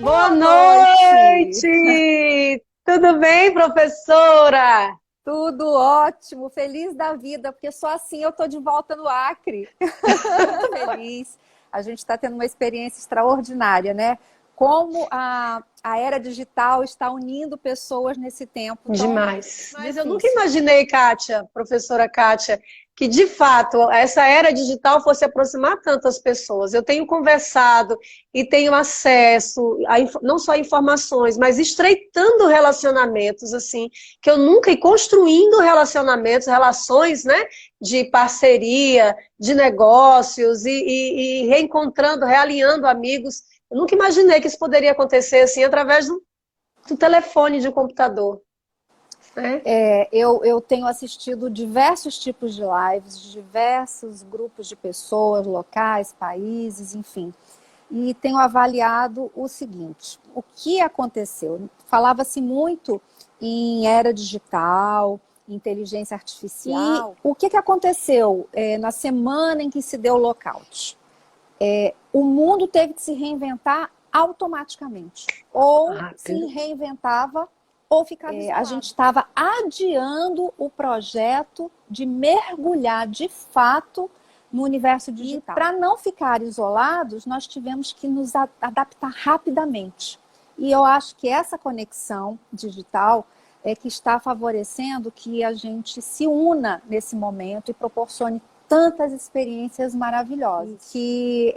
Boa noite! noite! Tudo bem, professora? Tudo ótimo, feliz da vida, porque só assim eu tô de volta no Acre. Muito feliz. A gente está tendo uma experiência extraordinária, né? Como a era digital está unindo pessoas nesse tempo tão Demais. Mas eu nunca difícil. imaginei, Kátia, professora Kátia, que de fato essa era digital fosse aproximar tantas pessoas. Eu tenho conversado e tenho acesso não só a informações, mas estreitando relacionamentos, assim, que eu nunca, e construindo relacionamentos, relações, né, de parceria, de negócios e reencontrando, realinhando amigos. Eu nunca imaginei que isso poderia acontecer assim através do telefone de um computador, né? Eu tenho assistido diversos tipos de lives, diversos grupos de pessoas, locais, países, enfim. E tenho avaliado o seguinte: o que aconteceu? Falava-se muito em era digital, inteligência artificial. E o que aconteceu na semana em que se deu o lockout? O mundo teve que se reinventar automaticamente. Ou se Rápido. reinventava ou ficava isolado. A gente estava adiando o projeto de mergulhar de fato no universo digital. Para não ficar isolados, nós tivemos que nos adaptar rapidamente. E eu acho que essa conexão digital é que está favorecendo que a gente se una nesse momento e proporcione tantas experiências maravilhosas. Que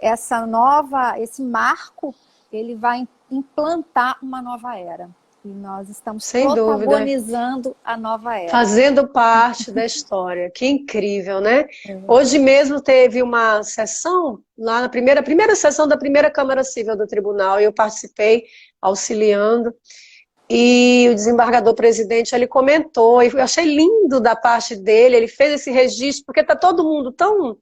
esse marco, ele vai implantar uma nova era. E nós estamos Sem dúvida. protagonizando a nova era. Fazendo parte da história. Que incrível, né? Hoje mesmo teve uma sessão, lá na primeira sessão da primeira Câmara Civil do Tribunal, e eu participei, auxiliando. E o desembargador presidente, ele comentou, e eu achei lindo da parte dele, ele fez esse registro, porque está todo mundo tão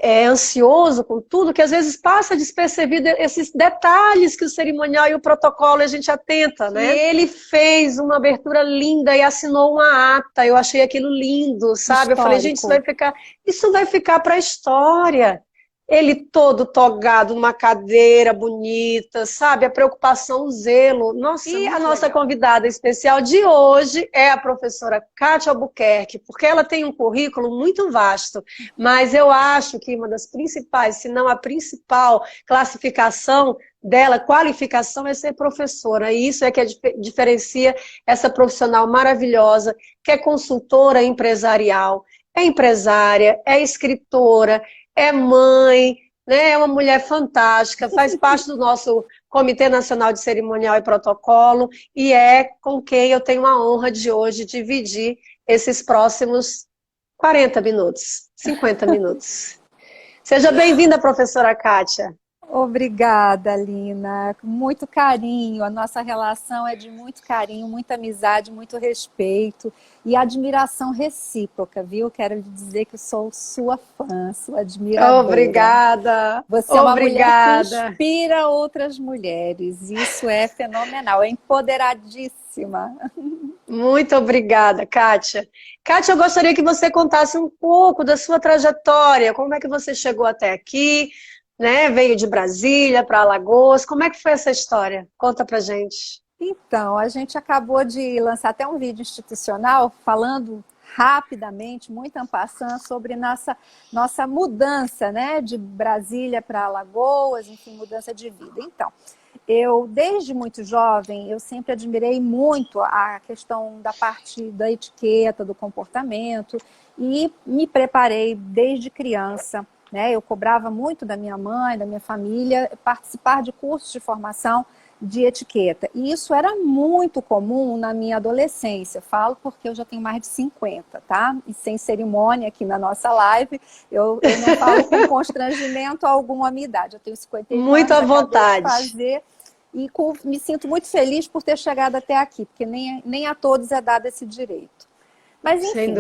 ansioso com tudo, que às vezes passa despercebido esses detalhes que o cerimonial e o protocolo a gente atenta, né? E ele fez uma abertura linda e assinou uma ata, eu achei aquilo lindo, sabe? Histórico. Eu falei, gente, isso vai ficar para a história. Ele todo togado numa cadeira bonita, sabe? A preocupação, o zelo. Nossa, e a nossa convidada especial de hoje é a professora Kátia Albuquerque, porque ela tem um currículo muito vasto, mas eu acho que uma das principais, se não a principal classificação dela, qualificação, é ser professora. E isso é que diferencia essa profissional maravilhosa, que é consultora empresarial, é empresária, é escritora, é mãe, né? É uma mulher fantástica, faz parte do nosso Comitê Nacional de Cerimonial e Protocolo e é com quem eu tenho a honra de hoje dividir esses próximos 40 minutos, 50 minutos. Seja bem-vinda, professora Kátia. Obrigada, Lina. Com muito carinho. A nossa relação é de muito carinho, muita amizade, muito respeito e admiração recíproca, viu? Quero lhe dizer que eu sou sua fã, sua admiradora. Obrigada. Você é uma mulher que inspira outras mulheres. Isso é fenomenal, é empoderadíssima. Muito obrigada, Kátia. Kátia, eu gostaria que você contasse um pouco da sua trajetória, como é que você chegou até aqui, né? Veio de Brasília para Alagoas, como é que foi essa história? Conta pra gente. Então, a gente acabou de lançar até um vídeo institucional falando rapidamente, muito en passant, sobre nossa mudança, né, de Brasília para Alagoas, enfim, mudança de vida. Então, eu, desde muito jovem, eu sempre admirei muito a questão da parte da etiqueta, do comportamento, e me preparei desde criança, né? Eu cobrava muito da minha mãe, da minha família, participar de cursos de formação de etiqueta. E isso era muito comum na minha adolescência. Falo porque eu já tenho mais de 50, tá? E sem cerimônia aqui na nossa live, eu não falo com constrangimento algum à minha idade. Eu tenho 51 muito anos, à vontade. acabei de fazer, e me sinto muito feliz por ter chegado até aqui, porque nem a todos é dado esse direito. Mas, enfim,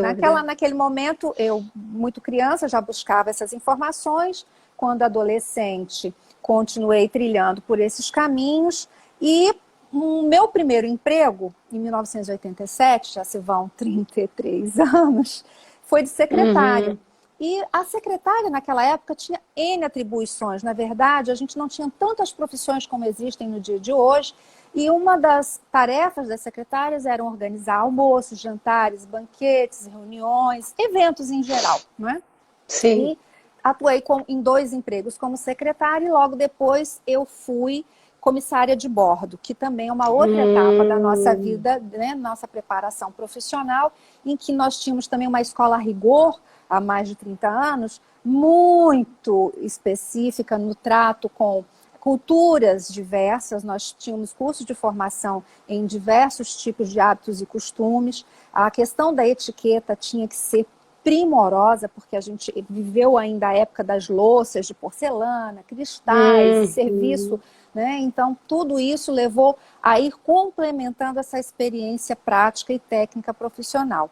naquele momento, eu, muito criança, já buscava essas informações. Quando adolescente, continuei trilhando por esses caminhos. E o meu primeiro emprego, em 1987, já se vão 33 anos, foi de secretária. E a secretária, naquela época, tinha N atribuições. Na verdade, a gente não tinha tantas profissões como existem no dia de hoje. E uma das tarefas das secretárias era organizar almoços, jantares, banquetes, reuniões, eventos em geral, não é? Sim. E atuei em 2 empregos como secretária e logo depois eu fui comissária de bordo, que também é uma outra etapa da nossa vida, né, nossa preparação profissional, em que nós tínhamos também uma escola a rigor, há mais de 30 anos, muito específica no trato com culturas diversas. Nós tínhamos cursos de formação em diversos tipos de hábitos e costumes. A questão da etiqueta tinha que ser primorosa, porque a gente viveu ainda a época das louças de porcelana, cristais, serviço, né? Então, tudo isso levou a ir complementando essa experiência prática e técnica profissional.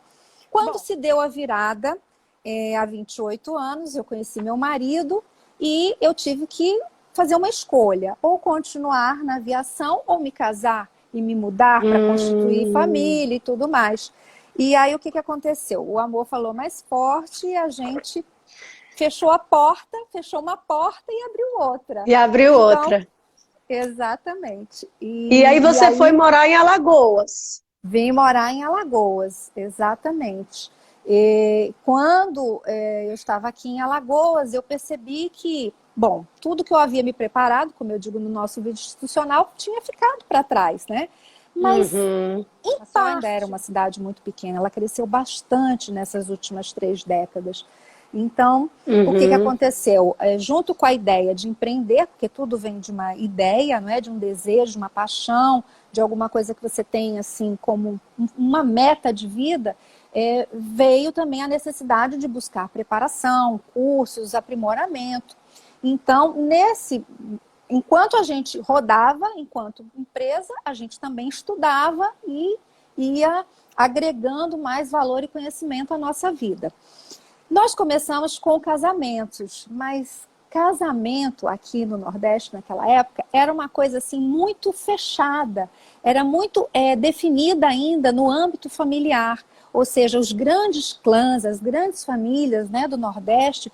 Quando se deu a virada, há 28 anos, eu conheci meu marido e eu tive que fazer uma escolha, ou continuar na aviação ou me casar e me mudar para constituir família e tudo mais. E aí o que aconteceu? O amor falou mais forte e a gente fechou a porta, fechou uma porta e abriu outra. E abriu outra. Exatamente. E aí você foi morar em Alagoas. Vim morar em Alagoas, exatamente. E quando eu estava aqui em Alagoas, eu percebi que, bom, tudo que eu havia me preparado, como eu digo no nosso vídeo institucional, tinha ficado para trás, né? Mas, em parte, ainda era uma cidade muito pequena, ela cresceu bastante nessas últimas 3 décadas. Então, o que aconteceu? Junto com a ideia de empreender, porque tudo vem de uma ideia, não é? De um desejo, de uma paixão, de alguma coisa que você tem assim como uma meta de vida, veio também a necessidade de buscar preparação, cursos, aprimoramento. Então, enquanto a gente rodava, enquanto empresa, a gente também estudava e ia agregando mais valor e conhecimento à nossa vida. Nós começamos com casamentos, mas casamento aqui no Nordeste naquela época era uma coisa assim muito fechada, era muito definida ainda no âmbito familiar. Ou seja, os grandes clãs, as grandes famílias, né, do Nordeste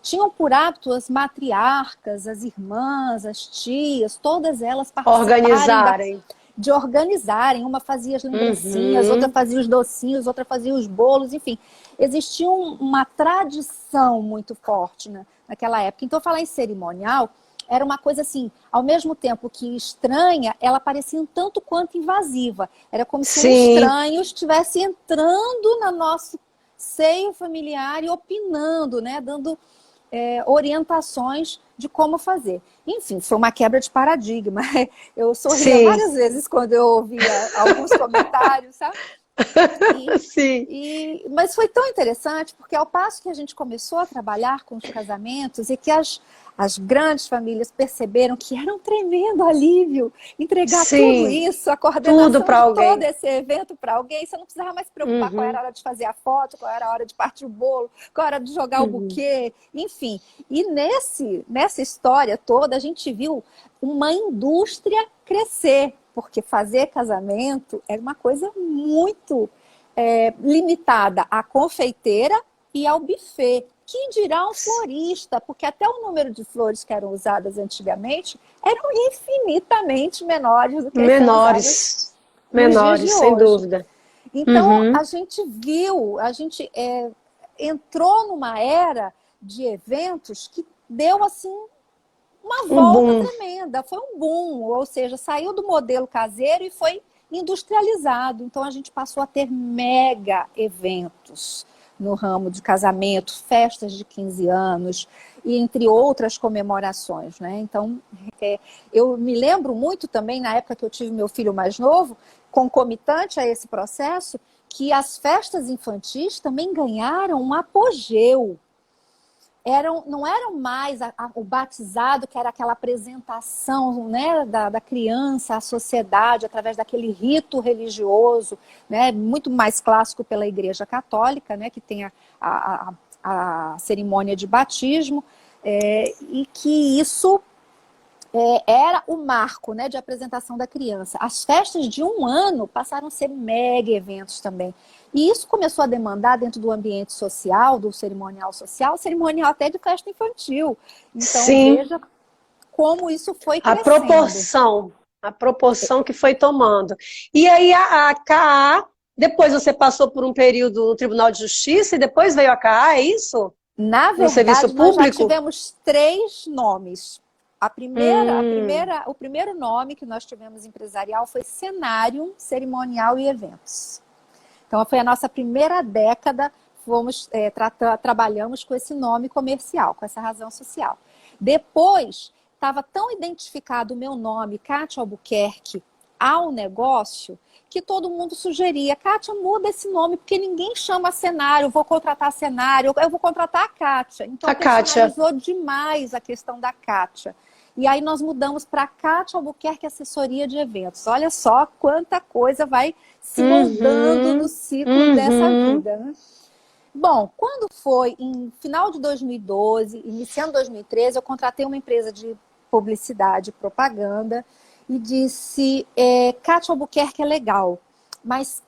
tinham por hábito as matriarcas, as irmãs, as tias, todas elas participarem de organizarem. Uma fazia as lembrancinhas, outra fazia os docinhos, outra fazia os bolos, enfim. Existia uma tradição muito forte, né, naquela época. Então, falar em cerimonial era uma coisa assim, ao mesmo tempo que estranha, ela parecia um tanto quanto invasiva. Era como se um estranho estivesse entrando no nosso seio familiar e opinando, né, dando orientações de como fazer. Enfim, foi uma quebra de paradigma. Eu sorria várias vezes quando eu ouvia alguns comentários, sabe? Mas foi tão interessante, porque ao passo que a gente começou a trabalhar com os casamentos e que as grandes famílias perceberam que era um tremendo alívio entregar tudo isso, a coordenação de todo esse evento para alguém. Você não precisava mais se preocupar qual era a hora de fazer a foto, qual era a hora de partir o bolo, qual era a hora de jogar o buquê, enfim. E nessa história toda, a gente viu uma indústria crescer, porque fazer casamento era uma coisa muito limitada à confeiteira e ao buffet. Que dirá um florista, porque até o número de flores que eram usadas antigamente eram infinitamente menores do que menores, sem dúvida. Então, a gente viu, a gente entrou numa era de eventos que deu assim uma volta tremenda, foi um boom, ou seja, saiu do modelo caseiro e foi industrializado. Então, a gente passou a ter mega eventos no ramo de casamento, festas de 15 anos, e entre outras comemorações, né? Então, eu me lembro muito também, na época que eu tive meu filho mais novo, concomitante a esse processo, que as festas infantis também ganharam um apogeu. Não eram mais o batizado, que era aquela apresentação, né, da criança à sociedade, através daquele rito religioso, né, muito mais clássico pela Igreja Católica, né, que tem a cerimônia de batismo, e que isso era o marco, né, de apresentação da criança. As festas de 1 ano passaram a ser mega eventos também. E isso começou a demandar dentro do ambiente social, do cerimonial até de festa infantil. Então, Sim, veja como isso foi a crescendo. proporção que foi tomando. E aí a KA, depois você passou por um período no Tribunal de Justiça e depois veio a KA, é isso? Na No serviço verdade, nós já público? tivemos 3 nomes. O primeiro nome que nós tivemos empresarial foi Cenário Cerimonial e Eventos. Então, foi a nossa primeira década, trabalhamos com esse nome comercial, com essa razão social. Depois, estava tão identificado o meu nome, Kátia Albuquerque, ao negócio, que todo mundo sugeria, Kátia, muda esse nome, porque ninguém chama Cenário, eu vou contratar Cenário, eu vou contratar a Kátia. Então, A Kátia. personalizou demais a questão da Kátia. E aí nós mudamos para Kátia Albuquerque Assessoria de Eventos. Olha só quanta coisa vai se moldando no ciclo dessa vida, né? Bom, quando foi em final de 2012, iniciando 2013, eu contratei uma empresa de publicidade e propaganda e disse, Kátia Albuquerque é legal, mas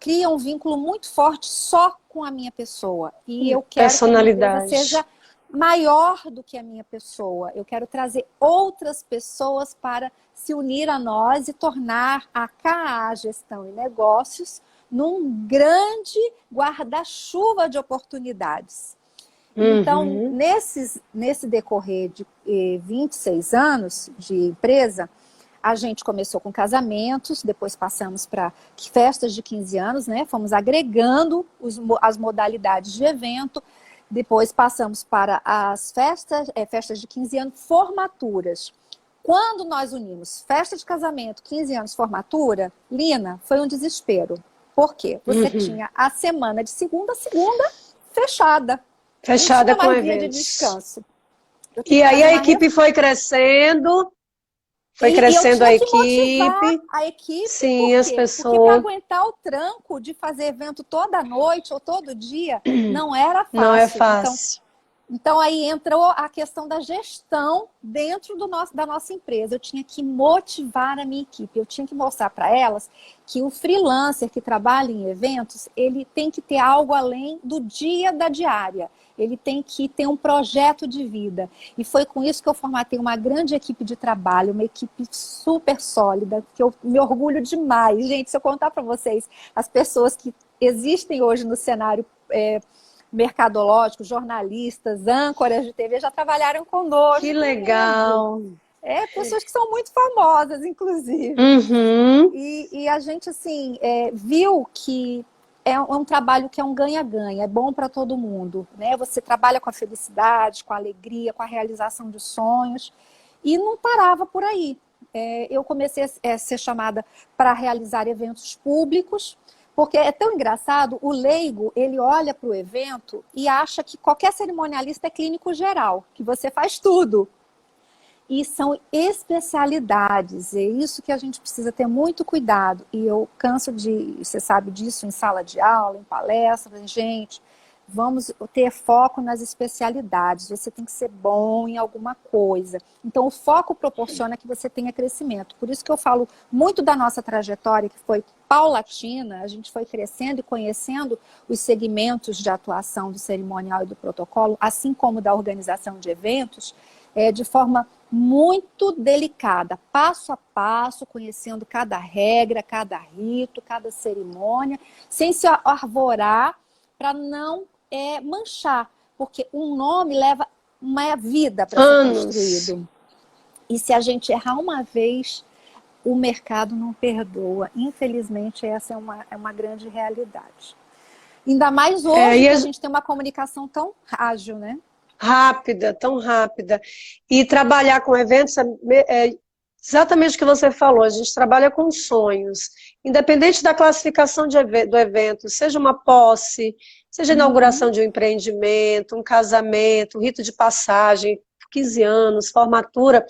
cria um vínculo muito forte só com a minha pessoa. E eu quero que a minha empresa seja maior do que a minha pessoa. Eu quero trazer outras pessoas para se unir a nós e tornar a KA Gestão e Negócios num grande guarda-chuva de oportunidades. Então, nesse decorrer de 26 anos de empresa, a gente começou com casamentos, depois passamos para festas de 15 anos, né? Fomos agregando as modalidades de evento. Depois passamos para as festas de 15 anos, formaturas. Quando nós unimos festa de casamento, 15 anos, formatura, Lina, foi um desespero. Por quê? Você tinha a semana de segunda a segunda fechada. Fechada não tinha mais com dia eventos. de descanso. E aí a equipe foi crescendo... Foi crescendo a equipe. Sim, as pessoas. Porque para aguentar o tranco de fazer evento toda noite ou todo dia, não era fácil. Não é fácil. Então aí entrou a questão da gestão dentro da nossa empresa. Eu tinha que motivar a minha equipe, eu tinha que mostrar para elas que o freelancer que trabalha em eventos, ele tem que ter algo além do dia da diária. Ele tem que ter um projeto de vida. E foi com isso que eu formatei uma grande equipe de trabalho, uma equipe super sólida, que eu me orgulho demais. Gente, se eu contar para vocês, as pessoas que existem hoje no cenário mercadológico, jornalistas, âncoras de TV, já trabalharam conosco. Que legal! Pessoas que são muito famosas, inclusive. E a gente, assim, viu que é um trabalho que é um ganha-ganha, é bom para todo mundo, né? Você trabalha com a felicidade, com a alegria, com a realização de sonhos, e não parava por aí. Eu comecei a ser chamada para realizar eventos públicos, porque é tão engraçado, o leigo, ele olha para o evento e acha que qualquer cerimonialista é clínico geral, que você faz tudo. E são especialidades, é isso que a gente precisa ter muito cuidado. E eu canso você sabe disso, em sala de aula, em palestras, gente, vamos ter foco nas especialidades, você tem que ser bom em alguma coisa. Então o foco proporciona que você tenha crescimento. Por isso que eu falo muito da nossa trajetória, que foi paulatina, a gente foi crescendo e conhecendo os segmentos de atuação do cerimonial e do protocolo, assim como da organização de eventos, de forma muito delicada, passo a passo, conhecendo cada regra, cada rito, cada cerimônia, sem se arvorar para não manchar, porque um nome leva uma vida para ser construído. E se a gente errar uma vez, o mercado não perdoa. Infelizmente, essa é uma grande realidade. Ainda mais hoje que a gente tem uma comunicação tão ágil, né? Rápida, tão rápida. E trabalhar com eventos é exatamente o que você falou, a gente trabalha com sonhos. Independente da classificação do evento, seja uma posse, seja a inauguração de um empreendimento, um casamento, um rito de passagem, 15 anos, formatura,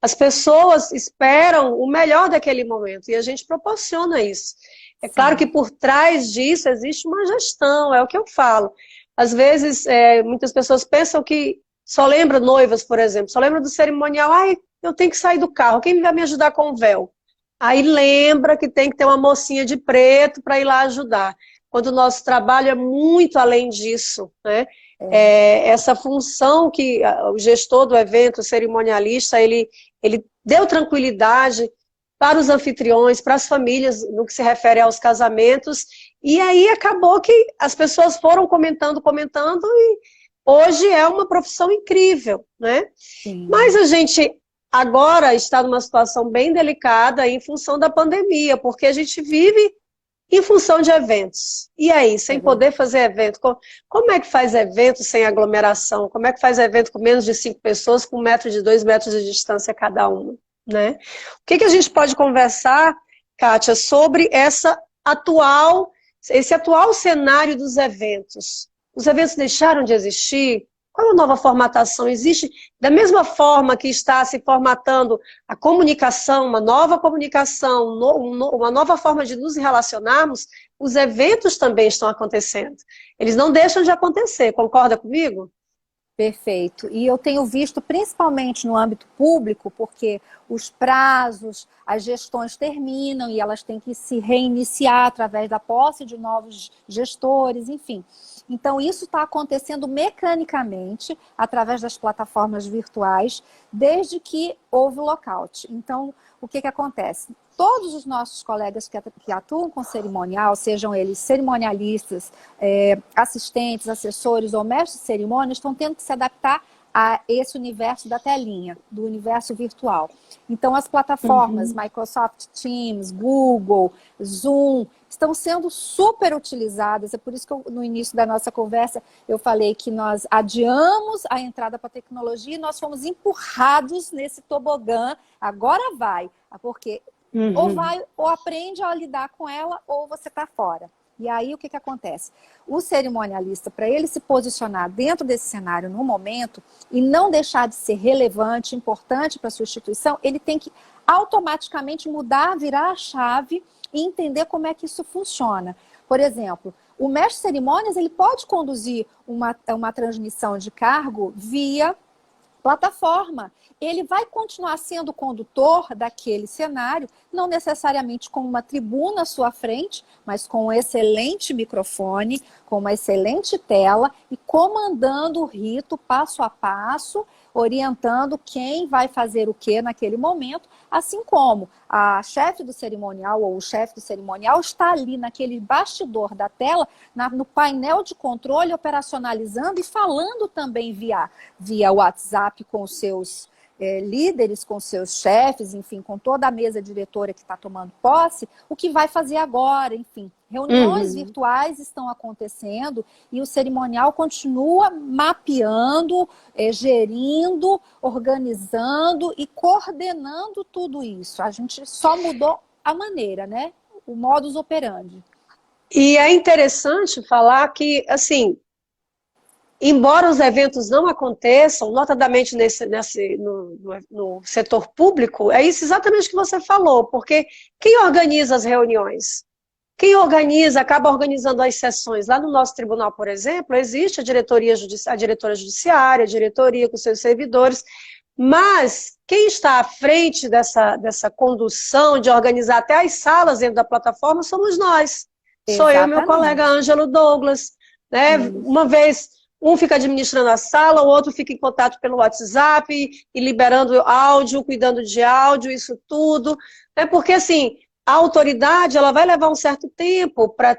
as pessoas esperam o melhor daquele momento e a gente proporciona isso. É claro que por trás disso existe uma gestão, é o que eu falo. Às vezes, muitas pessoas pensam que só lembram noivas, por exemplo, só lembram do cerimonial, ai, eu tenho que sair do carro, quem vai me ajudar com o véu? Aí lembra que tem que ter uma mocinha de preto para ir lá ajudar. Quando o nosso trabalho é muito além disso, né? Essa função que o gestor do evento, o cerimonialista, ele deu tranquilidade para os anfitriões, para as famílias, no que se refere aos casamentos, e aí acabou que as pessoas foram comentando, e hoje é uma profissão incrível, né? Sim. Mas a gente agora está numa situação bem delicada em função da pandemia, porque a gente vive em função de eventos. E aí, sem poder fazer evento? Como é que faz evento sem aglomeração? Como é que faz evento com menos de 5 pessoas, com 1 metro de 2 metros de distância cada uma? Né? O que a gente pode conversar, Kátia, sobre esse atual cenário dos eventos? Os eventos deixaram de existir? Qual a nova formatação? Existe, da mesma forma que está se formatando a comunicação, uma nova comunicação, uma nova forma de nos relacionarmos, os eventos também estão acontecendo. Eles não deixam de acontecer, concorda comigo? Perfeito. E eu tenho visto, principalmente no âmbito público, porque os prazos, as gestões terminam e elas têm que se reiniciar através da posse de novos gestores, enfim. Então, isso está acontecendo mecanicamente, através das plataformas virtuais, desde que houve o lockout. Então, o que acontece? Todos os nossos colegas que atuam com cerimonial, sejam eles cerimonialistas, assistentes, assessores ou mestres de cerimônia, estão tendo que se adaptar a esse universo da telinha, do universo virtual. Então, as plataformas Microsoft Teams, Google, Zoom, estão sendo super utilizadas. É por isso que no início da nossa conversa eu falei que nós adiamos a entrada para a tecnologia e nós fomos empurrados nesse tobogã. Agora vai, porque ou vai ou aprende a lidar com ela ou você está fora. E aí o que acontece? O cerimonialista, para ele se posicionar dentro desse cenário no momento e não deixar de ser relevante, importante para a sua instituição, ele tem que automaticamente mudar, virar a chave e entender como é que isso funciona. Por exemplo, o mestre de cerimônias ele pode conduzir uma transmissão de cargo via plataforma. Ele vai continuar sendo o condutor daquele cenário, não necessariamente com uma tribuna à sua frente, mas com um excelente microfone, com uma excelente tela e comandando o rito passo a passo, orientando quem vai fazer o que naquele momento, assim como a chefe do cerimonial ou o chefe do cerimonial está ali naquele bastidor da tela, no painel de controle, operacionalizando e falando também via WhatsApp com os seus líderes, com seus chefes, enfim, com toda a mesa diretora que está tomando posse, o que vai fazer agora, enfim. Reuniões virtuais estão acontecendo e o cerimonial continua mapeando, gerindo, organizando e coordenando tudo isso. A gente só mudou a maneira, né? O modus operandi. E é interessante falar que, assim, embora os eventos não aconteçam, notadamente no setor público, é isso exatamente que você falou, porque quem organiza as reuniões? Quem organiza, acaba organizando as sessões. Lá no nosso tribunal, por exemplo, existe a diretora judiciária, a diretoria com seus servidores, mas quem está à frente dessa condução de organizar até as salas dentro da plataforma somos nós. Exatamente. Sou eu e meu colega Ângelo Douglas. Né? Uma vez, um fica administrando a sala, o outro fica em contato pelo WhatsApp e liberando áudio, cuidando de áudio, isso tudo. Porque, assim, a autoridade ela vai levar um certo tempo para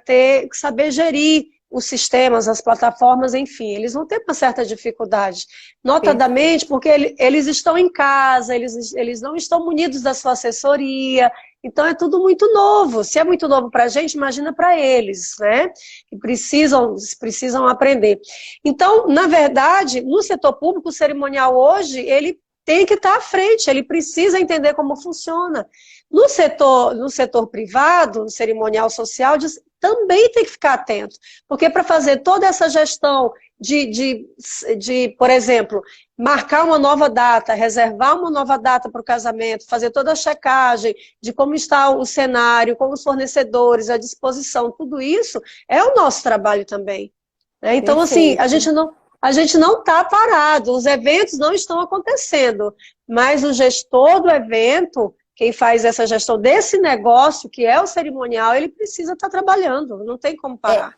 saber gerir os sistemas, as plataformas, enfim, eles vão ter uma certa dificuldade. Notadamente porque eles estão em casa, eles não estão munidos da sua assessoria, então é tudo muito novo. Se é muito novo para a gente, imagina para eles, né? Que precisam aprender. Então, na verdade, no setor público, o cerimonial hoje, ele tem que estar à frente, ele precisa entender como funciona. No setor privado, no cerimonial social, também tem que ficar atento, porque para fazer toda essa gestão de, por exemplo, marcar uma nova data, reservar uma nova data para o casamento, fazer toda a checagem de como está o cenário, com os fornecedores, a disposição, tudo isso é o nosso trabalho também. Né? Então, assim, a gente a gente não está parado, os eventos não estão acontecendo, mas o gestor do evento, quem faz essa gestão desse negócio, que é o cerimonial, ele precisa estar trabalhando, não tem como parar.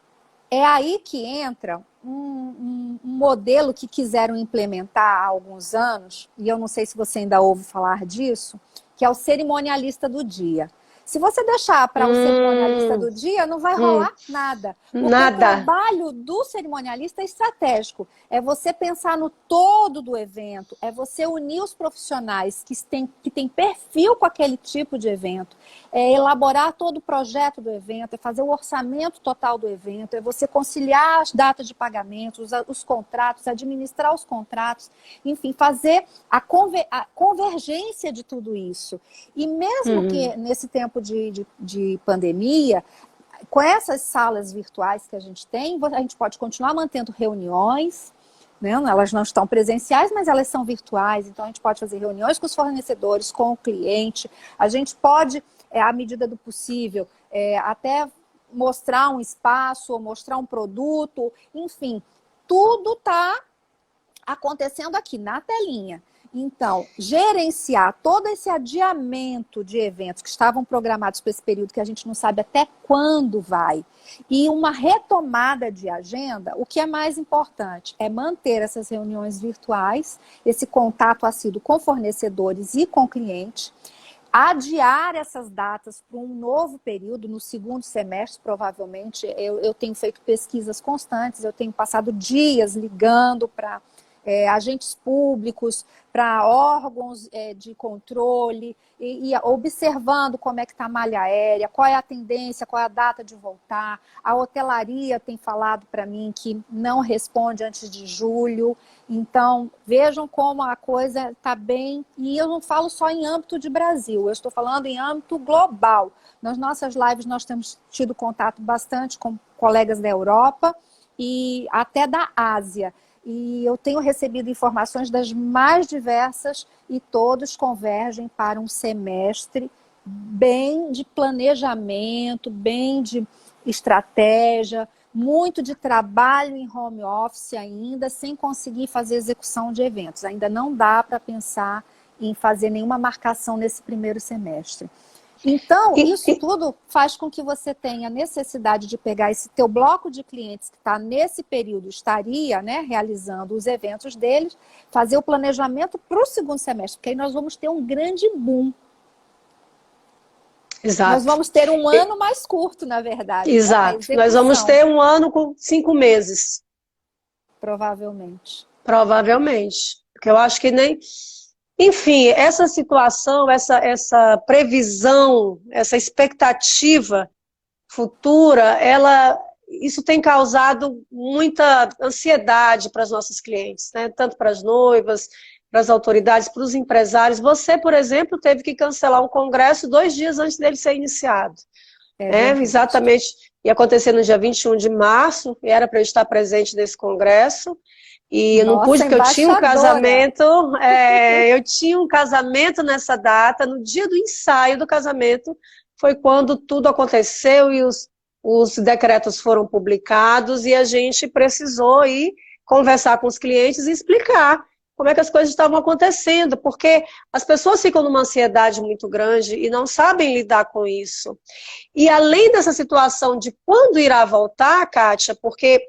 É aí que entra um modelo que quiseram implementar há alguns anos, e eu não sei se você ainda ouve falar disso, que é o cerimonialista do dia. Se você deixar para o cerimonialista do dia, não vai rolar nada. Porque o trabalho do cerimonialista é estratégico. É você pensar no todo do evento, é você unir os profissionais que têm perfil com aquele tipo de evento, é elaborar todo o projeto do evento, é fazer o orçamento total do evento, é você conciliar as datas de pagamento, os contratos, administrar os contratos, enfim, fazer a convergência de tudo isso. E mesmo que nesse tempo de pandemia, com essas salas virtuais que a gente tem, a gente pode continuar mantendo reuniões, né? Elas não estão presenciais, mas elas são virtuais, então a gente pode fazer reuniões com os fornecedores, com o cliente, a gente pode, à medida do possível, até mostrar um espaço, ou mostrar um produto, enfim, tudo está acontecendo aqui na telinha. Então, gerenciar todo esse adiamento de eventos que estavam programados para esse período, que a gente não sabe até quando vai, e uma retomada de agenda, o que é mais importante é manter essas reuniões virtuais, esse contato assíduo com fornecedores e com cliente, adiar essas datas para um novo período, no segundo semestre, provavelmente. Eu tenho feito pesquisas constantes, eu tenho passado dias ligando para agentes públicos, para órgãos de controle, e observando como é que está a malha aérea, qual é a tendência, qual é a data de voltar. A hotelaria tem falado para mim que não responde antes de julho. Então, vejam como a coisa está bem. E eu não falo só em âmbito de Brasil, eu estou falando em âmbito global. Nas nossas lives nós temos tido contato bastante com colegas da Europa e até da Ásia. E eu tenho recebido informações das mais diversas e todos convergem para um semestre bem de planejamento, bem de estratégia, muito de trabalho em home office ainda, sem conseguir fazer execução de eventos. Ainda não dá para pensar em fazer nenhuma marcação nesse primeiro semestre. Então, isso tudo faz com que você tenha necessidade de pegar esse teu bloco de clientes que está nesse período, estaria, né, realizando os eventos deles, fazer o planejamento para o segundo semestre, porque aí nós vamos ter um grande boom. Exato. Nós vamos ter um ano mais curto, na verdade. Exato. Né? Nós vamos ter um ano com 5 meses. Provavelmente. Provavelmente. Porque eu acho que nem... Enfim, essa situação, essa previsão, essa expectativa futura, isso tem causado muita ansiedade para os nossos clientes, né? Tanto para as noivas, para as autoridades, para os empresários. Você, por exemplo, teve que cancelar um congresso 2 dias antes dele ser iniciado. Exatamente, ia acontecer no dia 21 de março, e era para eu estar presente nesse congresso. E eu não pude, porque eu tinha um casamento nessa data. No dia do ensaio do casamento foi quando tudo aconteceu e os decretos foram publicados e a gente precisou ir conversar com os clientes e explicar como é que as coisas estavam acontecendo, porque as pessoas ficam numa ansiedade muito grande e não sabem lidar com isso. E além dessa situação de quando irá voltar, Kátia, porque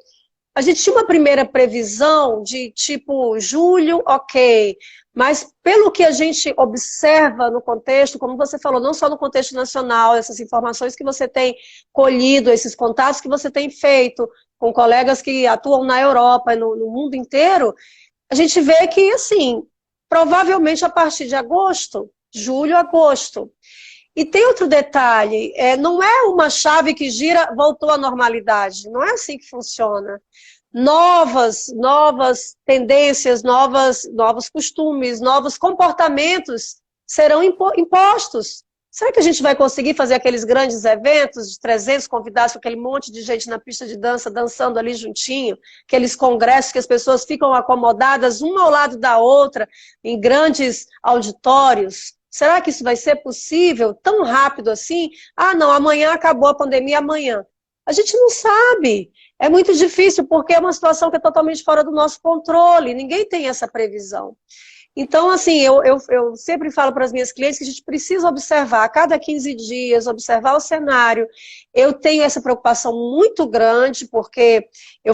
a gente tinha uma primeira previsão de tipo julho, ok, mas pelo que a gente observa no contexto, como você falou, não só no contexto nacional, essas informações que você tem colhido, esses contatos que você tem feito com colegas que atuam na Europa e no mundo inteiro, a gente vê que, assim, provavelmente a partir de agosto, julho, agosto. E tem outro detalhe, não é uma chave que gira, voltou à normalidade, não é assim que funciona. Novas tendências, novos costumes, novos comportamentos serão impostos. Será que a gente vai conseguir fazer aqueles grandes eventos de 300 convidados com aquele monte de gente na pista de dança, dançando ali juntinho, aqueles congressos que as pessoas ficam acomodadas uma ao lado da outra, em grandes auditórios? Será que isso vai ser possível tão rápido assim? Ah, não, amanhã acabou a pandemia, amanhã. A gente não sabe. É muito difícil, porque é uma situação que é totalmente fora do nosso controle. Ninguém tem essa previsão. Então, assim, eu sempre falo para as minhas clientes que a gente precisa observar a cada 15 dias, observar o cenário. Eu tenho essa preocupação muito grande, porque eu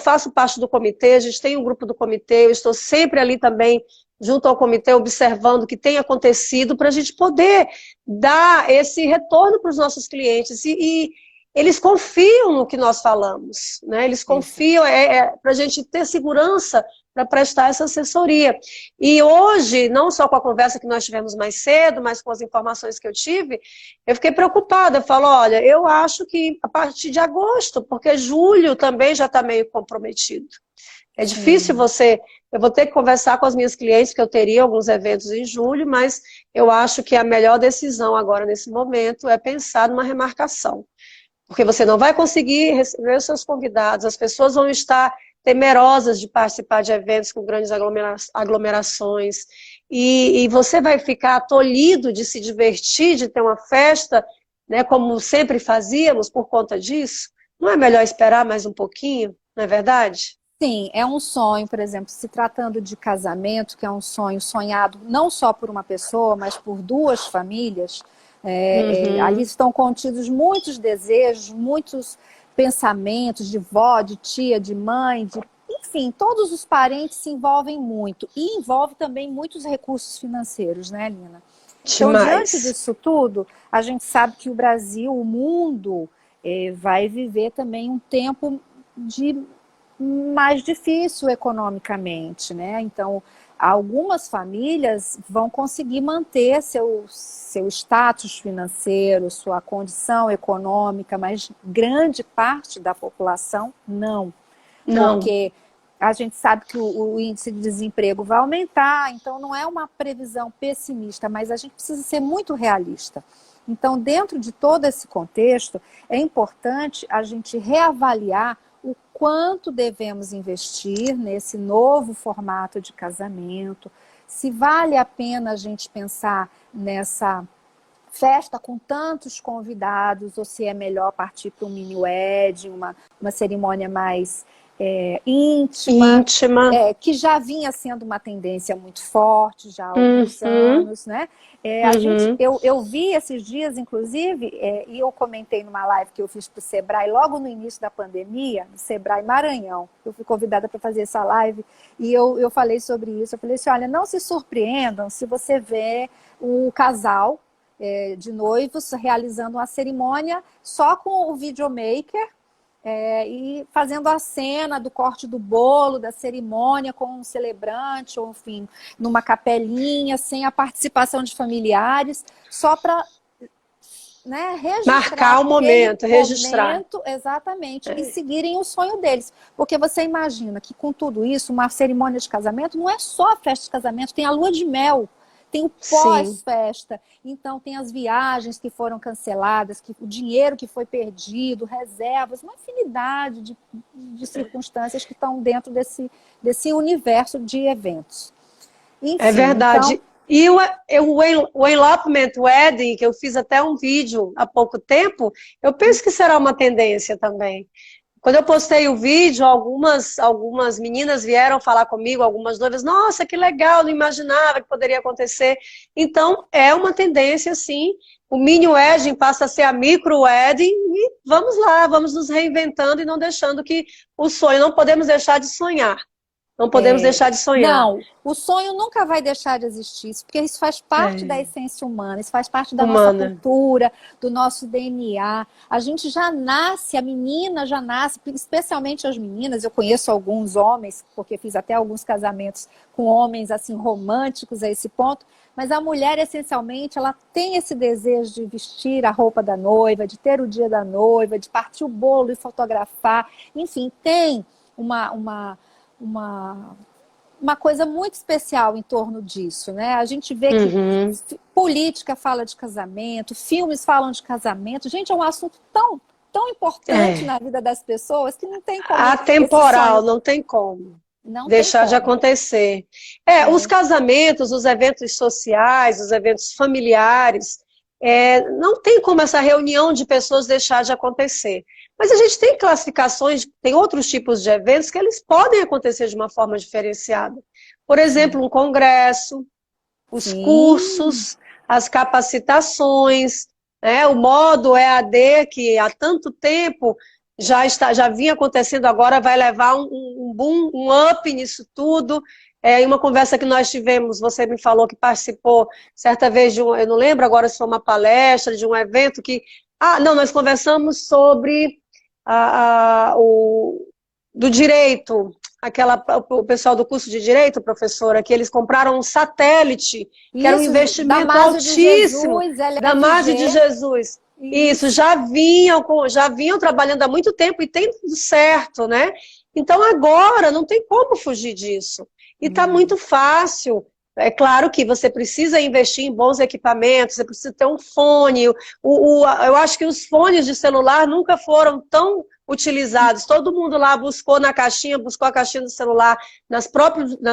faço parte do comitê, a gente tem um grupo do comitê, eu estou sempre ali também, junto ao comitê, observando o que tem acontecido, para a gente poder dar esse retorno para os nossos clientes. E eles confiam no que nós falamos, né? Eles confiam, para a gente ter segurança para prestar essa assessoria. E hoje, não só com a conversa que nós tivemos mais cedo, mas com as informações que eu tive, eu fiquei preocupada. Eu falo, olha, eu acho que a partir de agosto, porque julho também já está meio comprometido. É difícil eu vou ter que conversar com as minhas clientes, porque eu teria alguns eventos em julho, mas eu acho que a melhor decisão agora, nesse momento, é pensar numa remarcação. Porque você não vai conseguir receber os seus convidados, as pessoas vão estar temerosas de participar de eventos com grandes aglomerações, e você vai ficar tolhido de se divertir, de ter uma festa, né, como sempre fazíamos por conta disso. Não é melhor esperar mais um pouquinho, não é verdade? Sim, é um sonho, por exemplo, se tratando de casamento, que é um sonho sonhado não só por uma pessoa, mas por duas famílias. Ali estão contidos muitos desejos, muitos pensamentos de vó, de tia, de mãe, enfim, todos os parentes se envolvem muito. E envolve também muitos recursos financeiros, né, Lina? Então, diante disso tudo, a gente sabe que o Brasil, o mundo, vai viver também um tempo mais difícil economicamente, né? Então, algumas famílias vão conseguir manter seu status financeiro, sua condição econômica, mas grande parte da população não. Porque a gente sabe que o índice de desemprego vai aumentar, então não é uma previsão pessimista, mas a gente precisa ser muito realista. Então, dentro de todo esse contexto, é importante a gente reavaliar o quanto devemos investir nesse novo formato de casamento, se vale a pena a gente pensar nessa festa com tantos convidados, ou se é melhor partir para um mini wedding, uma cerimônia mais íntima, que já vinha sendo uma tendência muito forte já há alguns anos, né? Eu vi esses dias, inclusive, e eu comentei numa live que eu fiz para o Sebrae, logo no início da pandemia, no Sebrae Maranhão. Eu fui convidada para fazer essa live e eu falei sobre isso. Eu falei assim, olha, não se surpreendam se você vê o casal de noivos realizando uma cerimônia só com o videomaker, e fazendo a cena do corte do bolo, da cerimônia com um celebrante, ou enfim, numa capelinha, sem a participação de familiares, só para, né, registrar. Marcar o momento, registrar. Exatamente, e seguirem o sonho deles. Porque você imagina que com tudo isso, uma cerimônia de casamento não é só a festa de casamento, tem a lua de mel. Tem o pós-festa, então tem as viagens que foram canceladas, o dinheiro que foi perdido, reservas, uma infinidade de circunstâncias que estão dentro desse universo de eventos. Enfim, é verdade. Então... E o Envelopment Wedding, que eu fiz até um vídeo há pouco tempo, eu penso que será uma tendência também. Quando eu postei o vídeo, algumas meninas vieram falar comigo, algumas noivas, nossa, que legal, não imaginava que poderia acontecer. Então, é uma tendência, sim. O mini wedding passa a ser a micro wedding e vamos lá, vamos nos reinventando e não deixando que o sonho, não podemos deixar de sonhar. Não podemos deixar de sonhar. Não, o sonho nunca vai deixar de existir, porque isso faz parte da essência humana, isso faz parte da nossa cultura, do nosso DNA. A gente já nasce, a menina já nasce, especialmente as meninas. Eu conheço alguns homens, porque fiz até alguns casamentos com homens assim românticos a esse ponto, mas a mulher, essencialmente, ela tem esse desejo de vestir a roupa da noiva, de ter o dia da noiva, de partir o bolo e fotografar. Enfim, tem uma coisa muito especial em torno disso, né? A gente vê que política fala de casamento, filmes falam de casamento. Gente, é um assunto tão importante na vida das pessoas que não tem como... Atemporal, não tem como. Não deixar de acontecer. Os casamentos, os eventos sociais, os eventos familiares, não tem como essa reunião de pessoas deixar de acontecer. Mas a gente tem classificações, tem outros tipos de eventos que eles podem acontecer de uma forma diferenciada. Por exemplo, um congresso, os cursos, as capacitações, né? O modo EAD, que há tanto tempo já vinha acontecendo, agora vai levar um boom, um up nisso tudo. Em uma conversa que nós tivemos, você me falou que participou certa vez eu não lembro agora se foi uma palestra, de um evento que... não, nós conversamos sobre do direito, o pessoal do curso de direito, professora, que eles compraram um satélite, que era um investimento altíssimo, da Margem de Jesus. Isso, já vinham trabalhando há muito tempo e tem tudo certo, né? Então agora não tem como fugir disso. E está muito fácil. É claro que você precisa investir em bons equipamentos, você precisa ter um fone. Eu acho que os fones de celular nunca foram tão utilizados. Todo mundo lá buscou a caixinha do celular, nas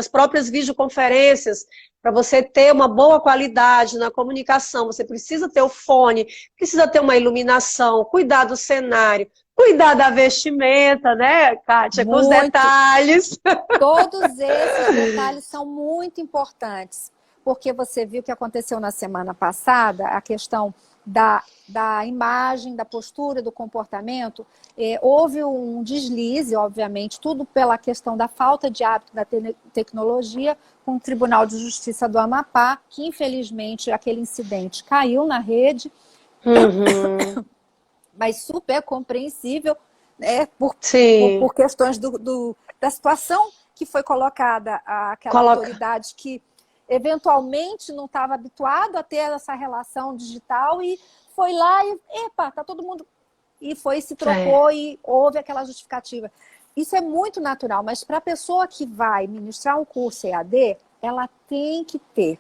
próprias videoconferências, para você ter uma boa qualidade na comunicação. Você precisa ter o fone, precisa ter uma iluminação, cuidar do cenário, cuidar da vestimenta, né, Kátia? Com os detalhes. Todos esses detalhes são muito importantes, porque você viu o que aconteceu na semana passada, a questão da imagem, da postura, do comportamento. Houve um deslize, obviamente, tudo pela questão da falta de hábito da tecnologia, com o Tribunal de Justiça do Amapá, que infelizmente aquele incidente caiu na rede. Mas super compreensível, né, por questões da situação que foi colocada àquela autoridade que eventualmente não estava habituado a ter essa relação digital e foi lá e, tá todo mundo... E se trocou e houve aquela justificativa. Isso é muito natural, mas para a pessoa que vai ministrar um curso EAD, ela tem que ter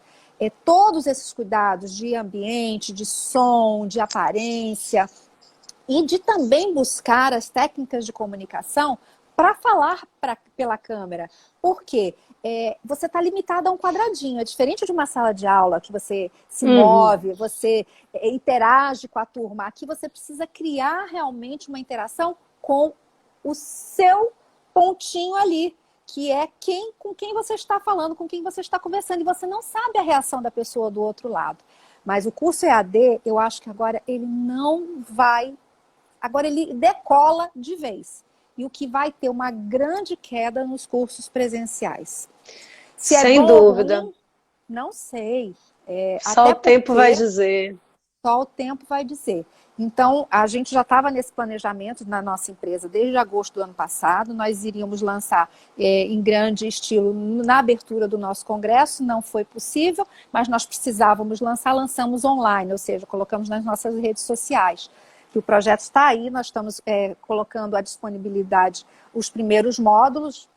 todos esses cuidados de ambiente, de som, de aparência, e de também buscar as técnicas de comunicação para falar pela câmera. Por quê? Você está limitado a um quadradinho. É diferente de uma sala de aula que você se move, você interage com a turma. Aqui você precisa criar realmente uma interação com o seu pontinho ali, que é com quem você está falando, com quem você está conversando. E você não sabe a reação da pessoa do outro lado. Mas o curso EAD, eu acho que agora ele não vai... Agora ele decola de vez. E o que vai ter uma grande queda nos cursos presenciais. Sem dúvida. Não sei. Só o tempo vai dizer. Só o tempo vai dizer. Então, a gente já estava nesse planejamento na nossa empresa desde agosto do ano passado. Nós iríamos lançar em grande estilo na abertura do nosso congresso. Não foi possível, mas nós precisávamos lançamos online, ou seja, colocamos nas nossas redes sociais. Que o projeto está aí, nós estamos colocando à disponibilidade os primeiros módulos.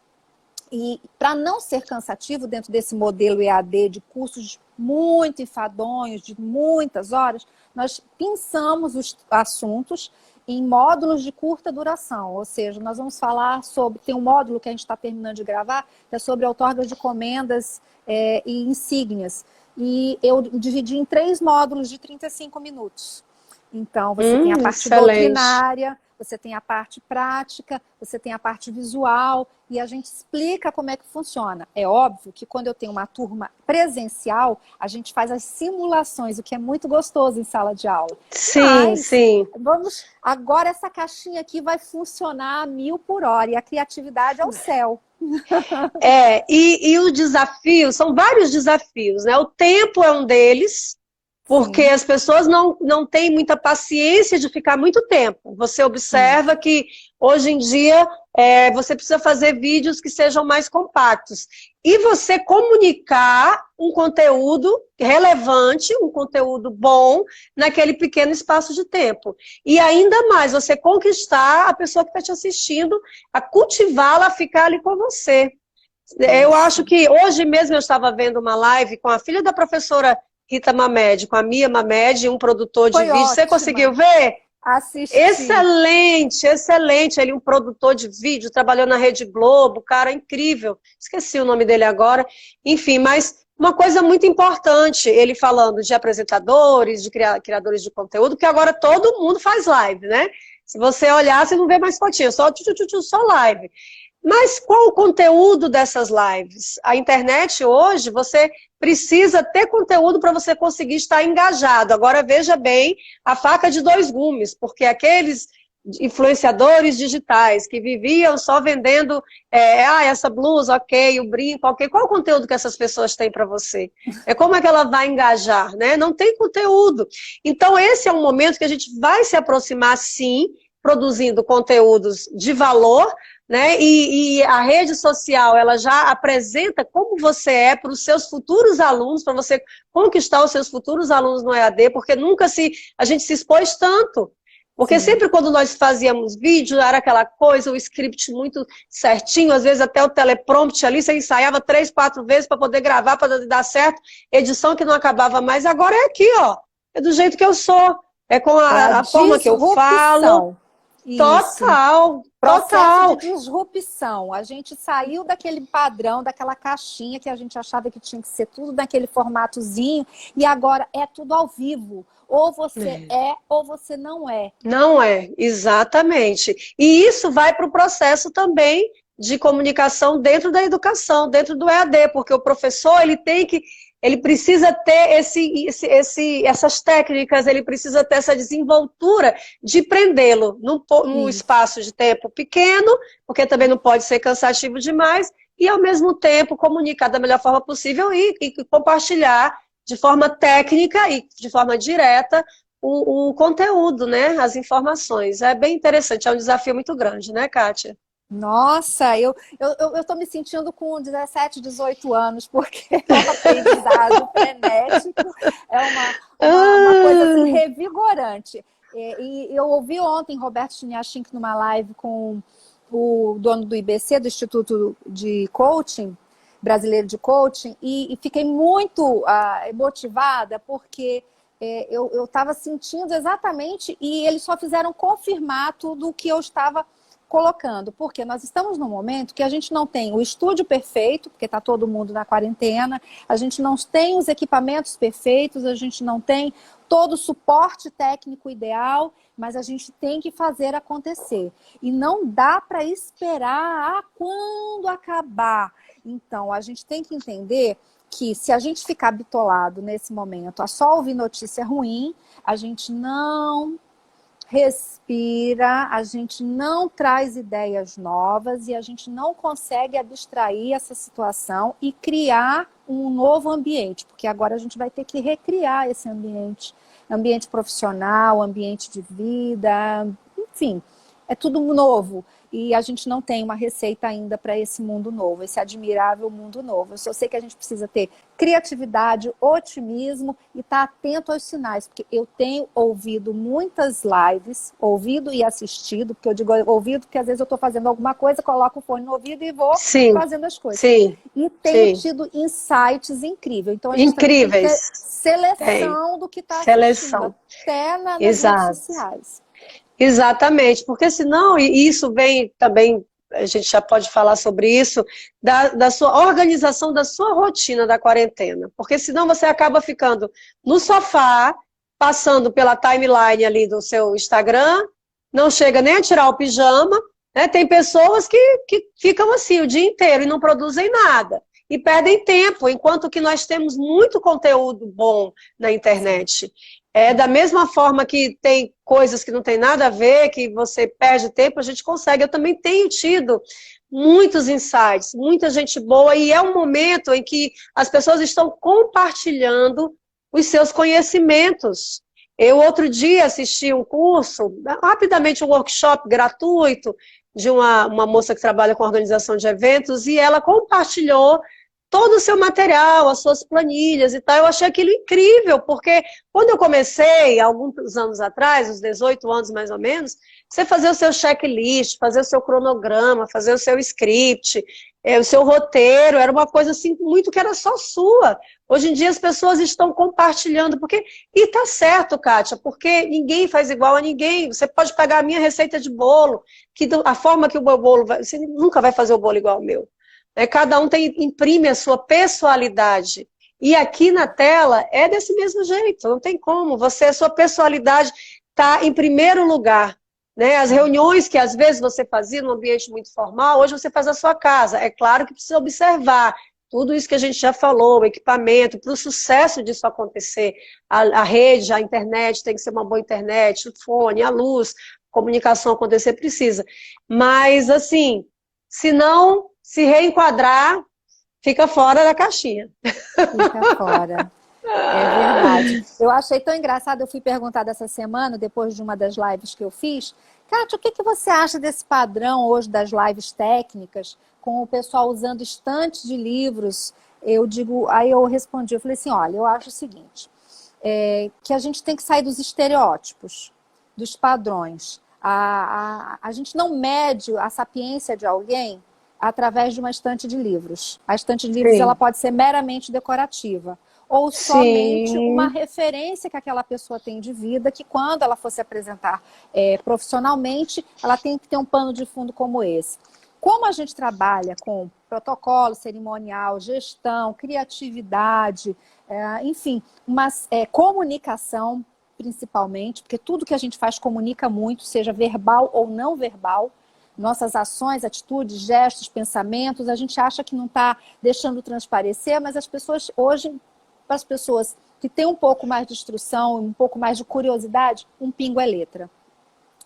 E para não ser cansativo dentro desse modelo EAD de cursos muito enfadonhos, de muitas horas, nós pensamos os assuntos em módulos de curta duração. Ou seja, nós vamos falar sobre... Tem um módulo que a gente está terminando de gravar, que é sobre outorgas de comendas e insígnias. E eu dividi em 3 módulos de 35 minutos. Então, você tem a parte doutrinária, você tem a parte prática, você tem a parte visual, e a gente explica como é que funciona. É óbvio que quando eu tenho uma turma presencial, a gente faz as simulações, o que é muito gostoso em sala de aula. Sim, sim. Agora essa caixinha aqui vai funcionar a 1000 por hora, e a criatividade é o céu. E o desafio, são vários desafios, né? O tempo é um deles, porque as pessoas não têm muita paciência de ficar muito tempo. Você observa que hoje em dia você precisa fazer vídeos que sejam mais compactos. E você comunicar um conteúdo relevante, um conteúdo bom, naquele pequeno espaço de tempo. E ainda mais, você conquistar a pessoa que está te assistindo, a cultivá-la a ficar ali com você. Eu acho que hoje mesmo eu estava vendo uma live com a filha da professora Rita Mamed, com a Mia Mamed, um produtor de vídeo. Ótima. Você conseguiu ver? Assisti. Excelente, excelente. Ele é um produtor de vídeo, trabalhou na Rede Globo, cara incrível. Esqueci o nome dele agora. Enfim, mas uma coisa muito importante, ele falando de apresentadores, de criadores de conteúdo, que agora todo mundo faz live, né? Se você olhar, você não vê mais fotinha, só live. Mas qual o conteúdo dessas lives? A internet hoje, você precisa ter conteúdo para você conseguir estar engajado. Agora veja bem a faca de dois gumes, porque aqueles influenciadores digitais que viviam só vendendo essa blusa, ok, o brinco, ok. Qual o conteúdo que essas pessoas têm para você? Como é que ela vai engajar, né? Não tem conteúdo. Então esse é um momento que a gente vai se aproximar, sim, produzindo conteúdos de valor, né? E a rede social, ela já apresenta como você é para os seus futuros alunos, para você conquistar os seus futuros alunos no EAD, porque nunca a gente se expôs tanto. Porque Sim. sempre quando nós fazíamos vídeo, era aquela coisa, o script muito certinho, às vezes até o teleprompter ali, você ensaiava 3, 4 vezes para poder gravar, para dar certo, edição que não acabava mais. Agora é aqui, ó, é do jeito que eu sou, é com a forma que eu falo. Isso. Total, Processo total. de disrupção. A gente saiu daquele padrão, daquela caixinha que a gente achava que tinha que ser tudo naquele formatozinho, e agora é tudo ao vivo. Ou você ou você não é. Não é, exatamente. E isso vai para o processo também de comunicação dentro da educação, dentro do EAD, porque o professor ele precisa ter essas técnicas, ele precisa ter essa desenvoltura de prendê-lo num espaço de tempo pequeno, porque também não pode ser cansativo demais, e ao mesmo tempo comunicar da melhor forma possível e compartilhar de forma técnica e de forma direta o conteúdo, né? As informações. É bem interessante, é um desafio muito grande, né, Kátia? Nossa, eu tô me sentindo com 17, 18 anos, porque é um aprendizado frenético, é uma coisa assim, revigorante. E eu ouvi ontem Roberto Chiniachink numa live com o dono do IBC, do Instituto de Coaching, Brasileiro de Coaching, e fiquei muito motivada, porque eu estava sentindo exatamente, e eles só fizeram confirmar tudo o que eu estava colocando, porque nós estamos num momento que a gente não tem o estúdio perfeito, porque está todo mundo na quarentena, a gente não tem os equipamentos perfeitos, a gente não tem todo o suporte técnico ideal, mas a gente tem que fazer acontecer. E não dá para esperar quando acabar. Então, a gente tem que entender que se a gente ficar bitolado nesse momento, a só ouvir notícia ruim, a gente não respira, a gente não traz ideias novas e a gente não consegue abstrair essa situação e criar um novo ambiente, porque agora a gente vai ter que recriar esse ambiente profissional, ambiente de vida, enfim, é tudo novo. E a gente não tem uma receita ainda para esse mundo novo, esse admirável mundo novo. Eu só sei que a gente precisa ter criatividade, otimismo e estar atento aos sinais. Porque eu tenho ouvido muitas lives, ouvido e assistido, porque eu digo ouvido porque às vezes eu estou fazendo alguma coisa, coloco o fone no ouvido e vou fazendo as coisas. Sim, e tenho tido insights incríveis. Então a gente tem que ter seleção do que está assistindo, até nas redes sociais. Exatamente, porque senão, e isso vem também, a gente já pode falar sobre isso, da sua organização, da sua rotina da quarentena. Porque senão você acaba ficando no sofá, passando pela timeline ali do seu Instagram, não chega nem a tirar o pijama, né? Tem pessoas que ficam assim o dia inteiro e não produzem nada. E perdem tempo, enquanto que nós temos muito conteúdo bom na internet. Da mesma forma que tem coisas que não tem nada a ver, que você perde tempo, a gente consegue. Eu também tenho tido muitos insights, muita gente boa, e é um momento em que as pessoas estão compartilhando os seus conhecimentos. Eu, outro dia, assisti um curso, rapidamente um workshop gratuito, de uma moça que trabalha com organização de eventos, e ela compartilhou todo o seu material, as suas planilhas e tal. Eu achei aquilo incrível, porque quando eu comecei, alguns anos atrás, uns 18 anos mais ou menos, você fazer o seu checklist, fazer o seu cronograma, fazer o seu script, o seu roteiro, era uma coisa assim, muito que era só sua. Hoje em dia as pessoas estão compartilhando, e tá certo, Kátia, porque ninguém faz igual a ninguém. Você pode pegar a minha receita de bolo, que a forma que o meu bolo vai, você nunca vai fazer o bolo igual ao meu. Cada um imprime a sua pessoalidade. E aqui na tela é desse mesmo jeito, não tem como. A sua personalidade está em primeiro lugar. né? As reuniões que às vezes você fazia num ambiente muito formal, hoje você faz na sua casa. É claro que precisa observar tudo isso que a gente já falou, o equipamento, para o sucesso disso acontecer. A rede, a internet, tem que ser uma boa internet, o fone, a luz, comunicação acontecer, precisa. Mas, assim, se não se reenquadrar, fica fora da caixinha. Fica fora. É verdade. Eu achei tão engraçado, eu fui perguntada essa semana, depois de uma das lives que eu fiz, Kátia, o que você acha desse padrão hoje das lives técnicas, com o pessoal usando estantes de livros? Aí eu respondi, eu falei assim, olha, eu acho o seguinte, que a gente tem que sair dos estereótipos, dos padrões. A gente não mede a sapiência de alguém através de uma estante de livros. A estante de livros ela pode ser meramente decorativa, ou somente uma referência que aquela pessoa tem de vida, que quando ela for se apresentar profissionalmente, ela tem que ter um pano de fundo como esse. Como a gente trabalha com protocolo cerimonial, gestão, criatividade, enfim, comunicação, principalmente, porque tudo que a gente faz comunica muito, seja verbal ou não verbal. Nossas ações, atitudes, gestos, pensamentos, a gente acha que não está deixando transparecer, mas as pessoas hoje, para as pessoas que têm um pouco mais de instrução, um pouco mais de curiosidade, um pingo é letra.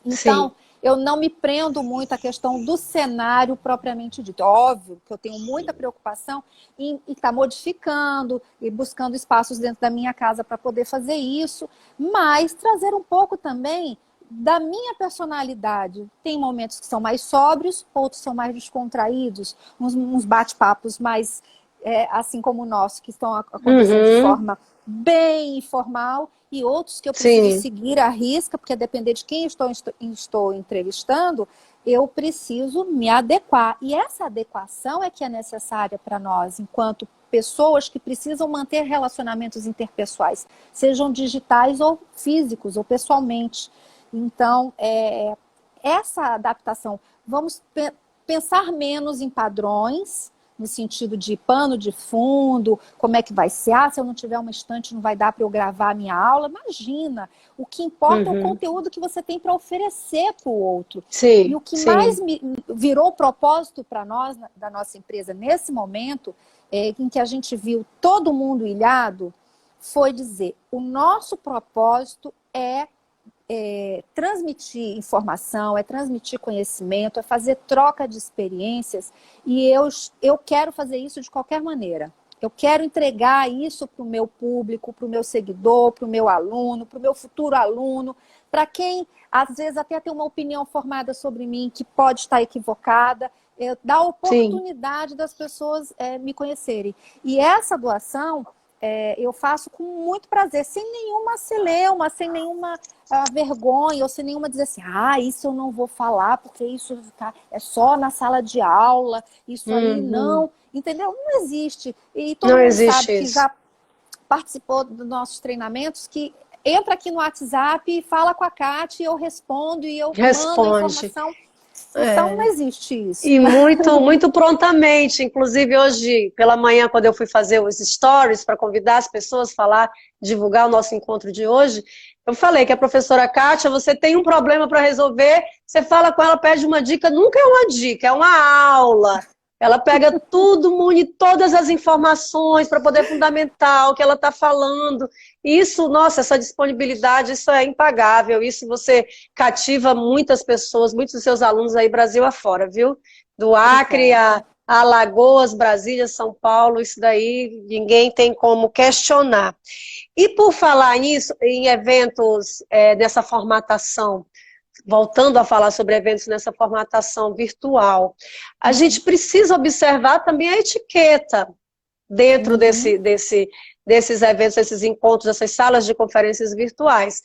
Então, eu não me prendo muito à questão do cenário propriamente dito. Óbvio que eu tenho muita preocupação em estar modificando e buscando espaços dentro da minha casa para poder fazer isso, mas trazer um pouco também da minha personalidade. Tem momentos que são mais sóbrios, outros são mais descontraídos, uns bate-papos mais, assim como o nosso, que estão acontecendo de forma bem informal, e outros que eu preciso seguir à risca, porque a depender de quem estou entrevistando, eu preciso me adequar. E essa adequação é que é necessária para nós, enquanto pessoas que precisam manter relacionamentos interpessoais, sejam digitais ou físicos, ou pessoalmente. Então, essa adaptação, vamos pensar menos em padrões, no sentido de pano de fundo, como é que vai ser? Se eu não tiver uma estante, não vai dar para eu gravar a minha aula. Imagina, o que importa é o conteúdo que você tem para oferecer para o outro. E o que mais virou propósito para nós, da nossa empresa, nesse momento, em que a gente viu todo mundo ilhado, foi dizer, o nosso propósito é transmitir informação, é transmitir conhecimento, é fazer troca de experiências, e eu quero fazer isso de qualquer maneira. Eu quero entregar isso para o meu público, para o meu seguidor, para o meu aluno, para o meu futuro aluno, para quem às vezes até tem uma opinião formada sobre mim que pode estar equivocada, dar a oportunidade das pessoas me conhecerem. E essa doação eu faço com muito prazer, sem nenhuma celeuma, sem nenhuma vergonha, ou sem nenhuma dizer assim, isso eu não vou falar, porque isso é só na sala de aula, isso aí não, entendeu? Não existe. E todo mundo sabe que já participou dos nossos treinamentos, que entra aqui no WhatsApp e fala com a Kátia, e eu respondo, e eu mando a informação. Então não existe isso. E muito prontamente. Inclusive hoje pela manhã, quando eu fui fazer os stories para convidar as pessoas a falar, divulgar o nosso encontro de hoje, eu falei que a professora Kátia, você tem um problema para resolver, você fala com ela, pede uma dica, nunca é uma dica, é uma aula. Ela pega tudo, une todas as informações para poder fundamentar o que ela está falando. Isso, nossa, essa disponibilidade, isso é impagável. Isso você cativa muitas pessoas, muitos dos seus alunos aí Brasil afora, viu? Do Acre a Alagoas, Brasília, São Paulo, isso daí ninguém tem como questionar. E por falar nisso, em eventos dessa formatação, voltando a falar sobre eventos nessa formatação virtual, a gente precisa observar também a etiqueta dentro desses eventos, desses encontros, dessas salas de conferências virtuais.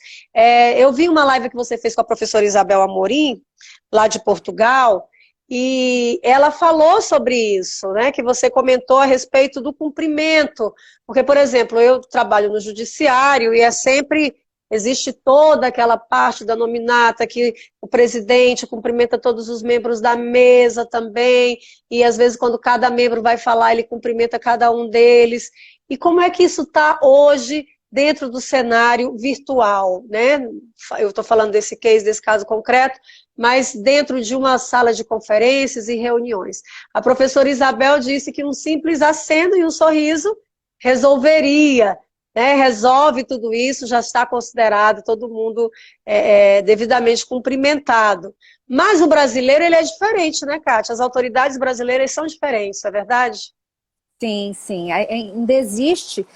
Eu vi uma live que você fez com a professora Isabel Amorim, lá de Portugal, e ela falou sobre isso, né, que você comentou a respeito do cumprimento, porque, por exemplo, eu trabalho no judiciário e existe toda aquela parte da nominata que o presidente cumprimenta todos os membros da mesa também, e às vezes quando cada membro vai falar, ele cumprimenta cada um deles. E como é que isso está hoje dentro do cenário virtual, né? Eu estou falando desse case, desse caso concreto, mas dentro de uma sala de conferências e reuniões. A professora Isabel disse que um simples aceno e um sorriso resolveria, né? Resolve tudo isso, já está considerado todo mundo devidamente cumprimentado. Mas o brasileiro, ele é diferente, né, Kátia? As autoridades brasileiras são diferentes, é verdade? Sim, sim. Ainda existe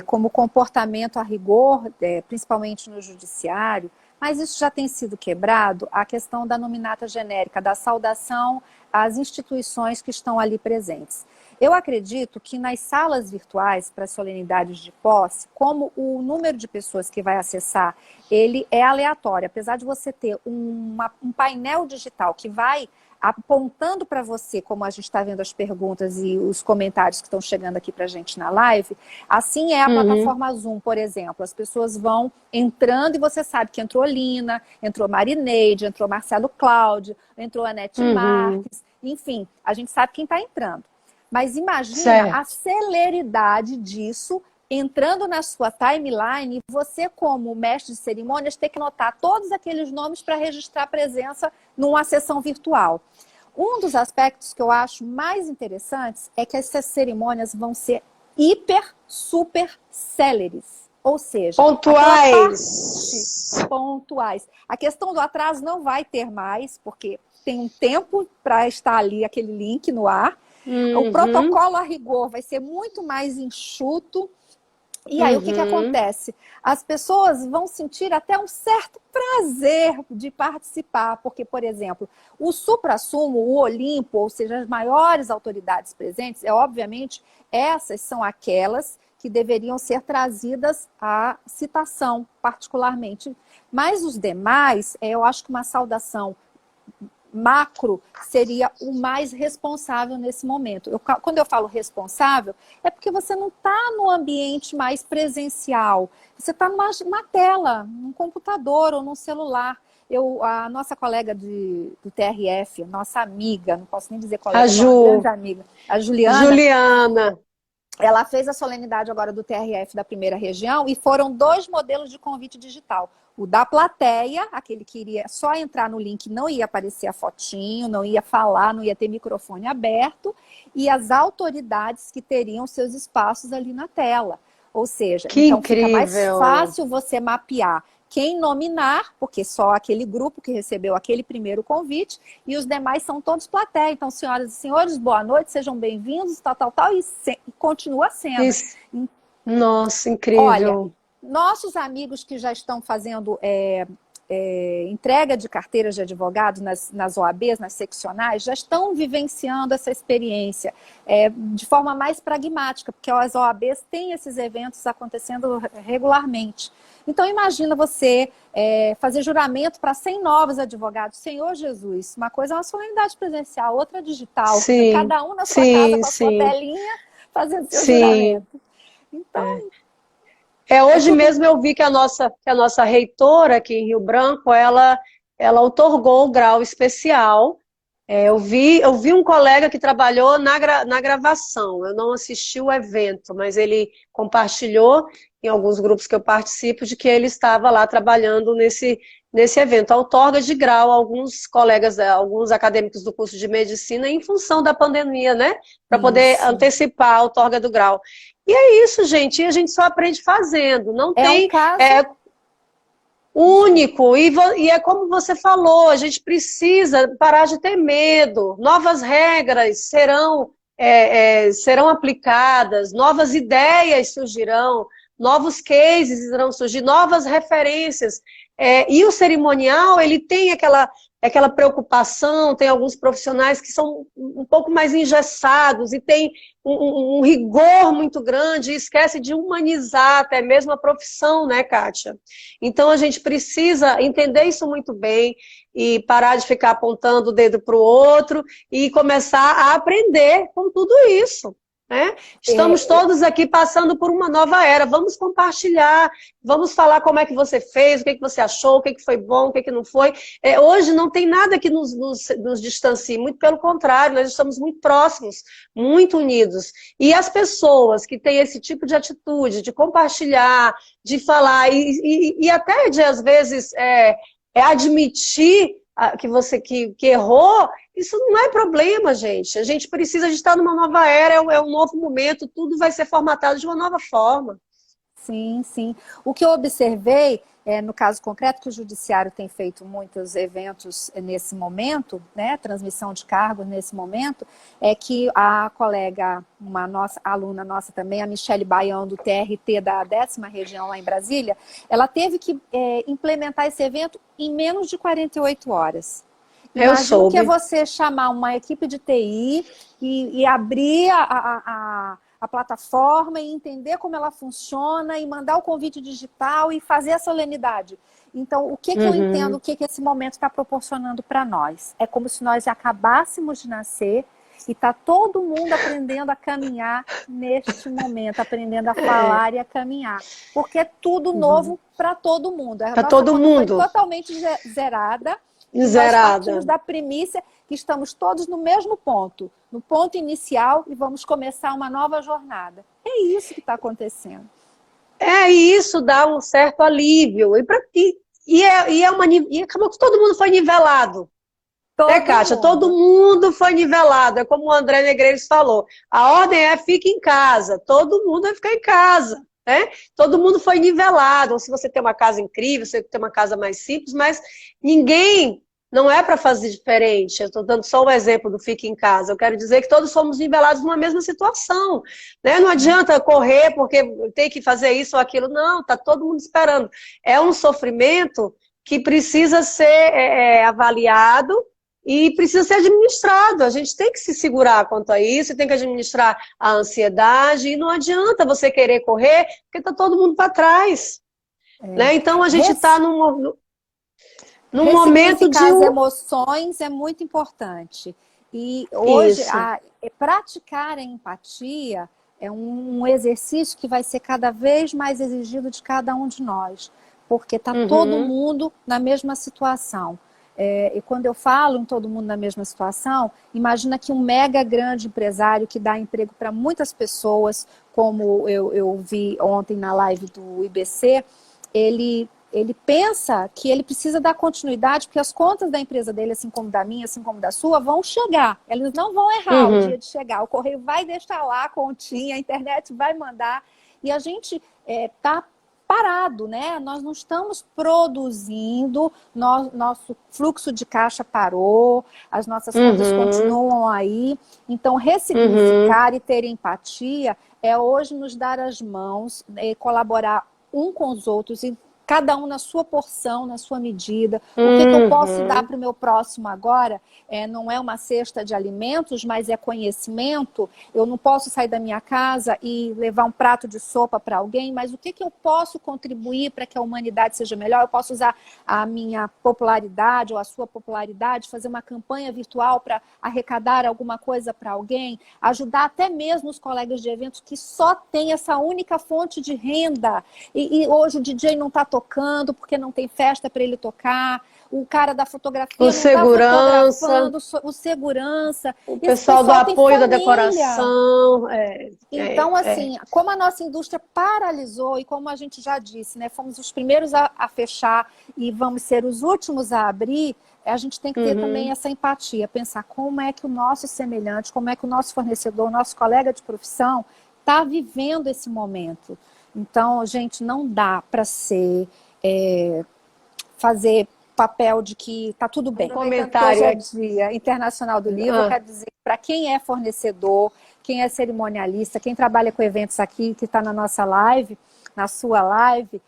como comportamento a rigor, principalmente no judiciário, mas isso já tem sido quebrado, a questão da nominata genérica, da saudação às instituições que estão ali presentes. Eu acredito que nas salas virtuais para solenidades de posse, como o número de pessoas que vai acessar, ele é aleatório. Apesar de você ter um painel digital que vai apontando para você, como a gente está vendo as perguntas e os comentários que estão chegando aqui para a gente na live, assim é a plataforma Zoom, por exemplo. As pessoas vão entrando e você sabe que entrou Lina, entrou Marineide, entrou Marcelo Cláudio, entrou Anete Marques, enfim, a gente sabe quem está entrando. Mas imagina a celeridade disso entrando na sua timeline e você, como mestre de cerimônias, ter que anotar todos aqueles nomes para registrar presença numa sessão virtual. Um dos aspectos que eu acho mais interessantes é que essas cerimônias vão ser hiper, super céleres. Ou seja, pontuais. A questão do atraso não vai ter mais, porque tem um tempo para estar ali aquele link no ar. O protocolo a rigor vai ser muito mais enxuto. E aí o que acontece? As pessoas vão sentir até um certo prazer de participar, porque, por exemplo, o suprassumo, o Olimpo, ou seja, as maiores autoridades presentes, obviamente, essas são aquelas que deveriam ser trazidas à citação, particularmente. Mas os demais, eu acho que uma saudação macro seria o mais responsável nesse momento. Quando eu falo responsável, é porque você não está no ambiente mais presencial. Você está numa tela, num computador ou num celular. A nossa colega do TRF, nossa amiga, não posso nem dizer colega, uma grande amiga, a Juliana. Ela fez a solenidade agora do TRF da primeira região e foram 2 modelos de convite digital. O da plateia, aquele que iria só entrar no link, não ia aparecer a fotinho, não ia falar, não ia ter microfone aberto, e as autoridades que teriam seus espaços ali na tela. Ou seja, então fica mais fácil você mapear quem nominar, porque só aquele grupo que recebeu aquele primeiro convite, e os demais são todos plateia. Então, senhoras e senhores, boa noite, sejam bem-vindos, tal, e continua sendo. Nossa, incrível. Olha, nossos amigos que já estão fazendo entrega de carteiras de advogado nas OABs, nas seccionais, já estão vivenciando essa experiência de forma mais pragmática, porque as OABs têm esses eventos acontecendo regularmente. Então, imagina você fazer juramento para 100 novos advogados. Senhor Jesus, uma coisa é uma solenidade presencial, outra digital. Sim, cada um na sua casa com a sua telinha fazendo seu juramento. Então... hoje mesmo eu vi que a nossa reitora aqui em Rio Branco, ela outorgou o grau especial. Eu vi um colega que trabalhou na gravação, eu não assisti o evento, mas ele compartilhou em alguns grupos que eu participo de que ele estava lá trabalhando nesse evento. A outorga de grau, alguns colegas, alguns acadêmicos do curso de medicina, em função da pandemia, né? Para poder antecipar a outorga do grau. E é isso, gente, e a gente só aprende fazendo, não tem... um caso... único, e é como você falou, a gente precisa parar de ter medo, novas regras serão aplicadas, novas ideias surgirão, novos cases irão surgir, novas referências, e o cerimonial, ele tem aquela preocupação, tem alguns profissionais que são um pouco mais engessados e tem um rigor muito grande e esquece de humanizar até mesmo a profissão, né, Kátia? Então a gente precisa entender isso muito bem e parar de ficar apontando o dedo para o outro e começar a aprender com tudo isso. né? Estamos todos aqui passando por uma nova era. Vamos compartilhar, vamos falar como é que você fez, o que você achou, o que foi bom, o que não foi. Hoje não tem nada que nos distancie, muito pelo contrário, nós estamos muito próximos, muito unidos. E as pessoas que têm esse tipo de atitude, de compartilhar, de falar, e até de, às vezes, admitir que errou, isso não é problema, gente. A gente precisa de estar numa nova era, é um novo momento, tudo vai ser formatado de uma nova forma. Sim, sim. O que eu observei, no caso concreto, que o Judiciário tem feito muitos eventos nesse momento, né, transmissão de cargos nesse momento, é que a colega, uma aluna nossa também, a Michele Baião, do TRT da 10ª região lá em Brasília, ela teve que implementar esse evento em menos de 48 horas. Imagina o que é você chamar uma equipe de TI e abrir a plataforma e entender como ela funciona e mandar o convite digital e fazer a solenidade. Então, o que eu entendo, o que esse momento está proporcionando para nós? É como se nós acabássemos de nascer e está todo mundo aprendendo a caminhar neste momento, aprendendo a falar e a caminhar. Porque é tudo novo para todo mundo. Para todo mundo. Foi totalmente zerada. Nós partimos da premissa que estamos todos no mesmo ponto, no ponto inicial, e vamos começar uma nova jornada. É isso que está acontecendo. E isso dá um certo alívio. E acabou que todo mundo foi nivelado. Kátia? Todo mundo foi nivelado. É como o André Negreiros falou. A ordem fique em casa. Todo mundo vai ficar em casa. Né? Todo mundo foi nivelado. Ou se você tem uma casa incrível, você tem uma casa mais simples, mas ninguém não é para fazer diferente. Eu estou dando só um exemplo do fique em casa. Eu quero dizer que todos somos nivelados numa mesma situação. Né? Não adianta correr porque tem que fazer isso ou aquilo. Não, está todo mundo esperando. É um sofrimento que precisa ser avaliado e precisa ser administrado. A gente tem que se segurar quanto a isso, tem que administrar a ansiedade, e não adianta você querer correr, porque está todo mundo para trás. Né? Então, a gente está num momento de... as emoções é muito importante. E hoje, praticar a empatia é um exercício que vai ser cada vez mais exigido de cada um de nós, porque está todo mundo na mesma situação. E quando eu falo em todo mundo na mesma situação, imagina que um mega grande empresário que dá emprego para muitas pessoas, como eu vi ontem na live do IBC, ele pensa que ele precisa dar continuidade, porque as contas da empresa dele, assim como da minha, assim como da sua, vão chegar. Eles não vão errar o dia de chegar. O correio vai deixar lá a continha, a internet vai mandar. E a gente está parado, né? Nós não estamos produzindo, nosso fluxo de caixa parou, as nossas contas continuam aí. Então, ressignificar e ter empatia é hoje nos dar as mãos, colaborar um com os outros e cada um na sua porção, na sua medida. O que eu posso dar para o meu próximo agora não é uma cesta de alimentos, mas é conhecimento. Eu não posso sair da minha casa e levar um prato de sopa para alguém, mas o que eu posso contribuir para que a humanidade seja melhor? Eu posso usar a minha popularidade ou a sua popularidade, fazer uma campanha virtual para arrecadar alguma coisa para alguém, ajudar até mesmo os colegas de eventos que só têm essa única fonte de renda. E hoje o DJ não está tocando porque não tem festa para ele tocar, o cara da fotografia não está fotografando, o segurança, o pessoal do apoio da decoração. Então, assim, como a nossa indústria paralisou e como a gente já disse, né, fomos os primeiros a fechar e vamos ser os últimos a abrir, a gente tem que ter também essa empatia, pensar como é que o nosso semelhante, como é que o nosso fornecedor, o nosso colega de profissão está vivendo esse momento. Então, gente, não dá para fazer papel de que tá tudo bem. Comentário. Hoje é Dia Internacional do Livro, eu quero dizer para quem é fornecedor, quem é cerimonialista, quem trabalha com eventos aqui, que está na nossa live, na sua live,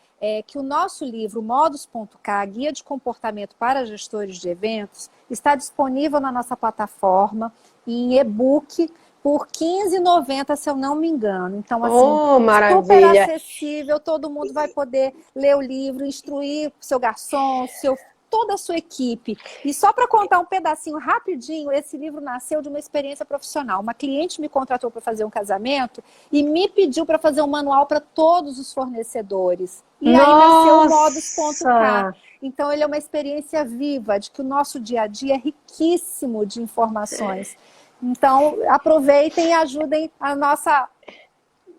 que o nosso livro, Modus.k, Guia de Comportamento para Gestores de Eventos, está disponível na nossa plataforma em e-book, por R$15,90, se eu não me engano. Então, assim, super acessível, todo mundo vai poder ler o livro, instruir o seu garçom, seu toda a sua equipe. E só para contar um pedacinho rapidinho, esse livro nasceu de uma experiência profissional. Uma cliente me contratou para fazer um casamento e me pediu para fazer um manual para todos os fornecedores. E aí nasceu o Modus.k. Então ele é uma experiência viva de que o nosso dia a dia é riquíssimo de informações. Então aproveitem e ajudem a nossa...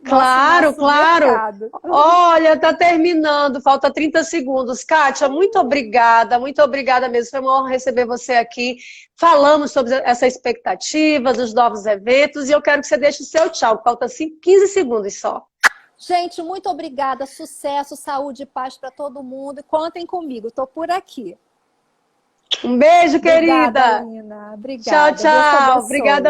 Claro, claro. Mercado. Olha, tá terminando, falta 30 segundos. Kátia, muito obrigada mesmo. Foi uma honra receber você aqui. Falamos sobre essa expectativa dos novos eventos e eu quero que você deixe o seu tchau. Falta 15 segundos só. Gente, muito obrigada. Sucesso, saúde e paz para todo mundo. E contem comigo, estou por aqui. Um beijo, querida. Obrigada, Lina. Obrigada. Tchau, tchau. Obrigada.